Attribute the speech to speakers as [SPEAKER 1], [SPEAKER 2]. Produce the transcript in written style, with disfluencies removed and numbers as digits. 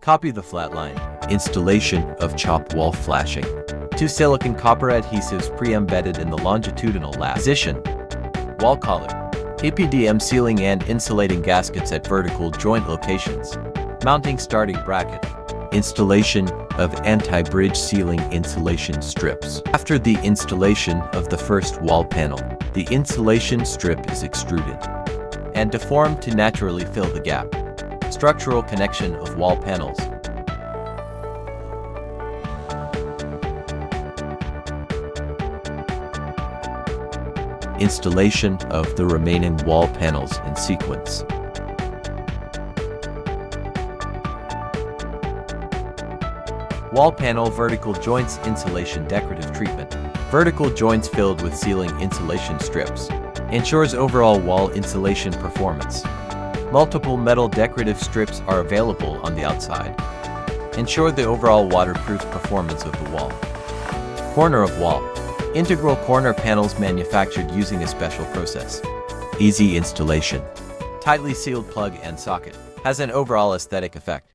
[SPEAKER 1] Copy the flat line. Installation of chop wall flashing. 2 silicon copper adhesives pre-embedded in the longitudinal lap position. Wall collar. EPDM sealing and insulating gaskets at vertical joint locations. Mounting starting bracket. Installation of anti-bridge sealing insulation strips. After the installation of the first wall panel, the insulation strip is extruded and deformed to naturally fill the gap. Structural connection of wall panels. Installation of the remaining wall panels in sequence. Wall panel vertical joints insulation decorative treatment. Vertical joints filled with sealing insulation strips. Ensures overall wall insulation performance. Multiple metal decorative strips are available on the outside. Ensure the overall waterproof performance of the wall. Corner of wall. Integral corner panels manufactured using a special process. Easy installation. Tightly sealed plug and socket. Has an overall aesthetic effect.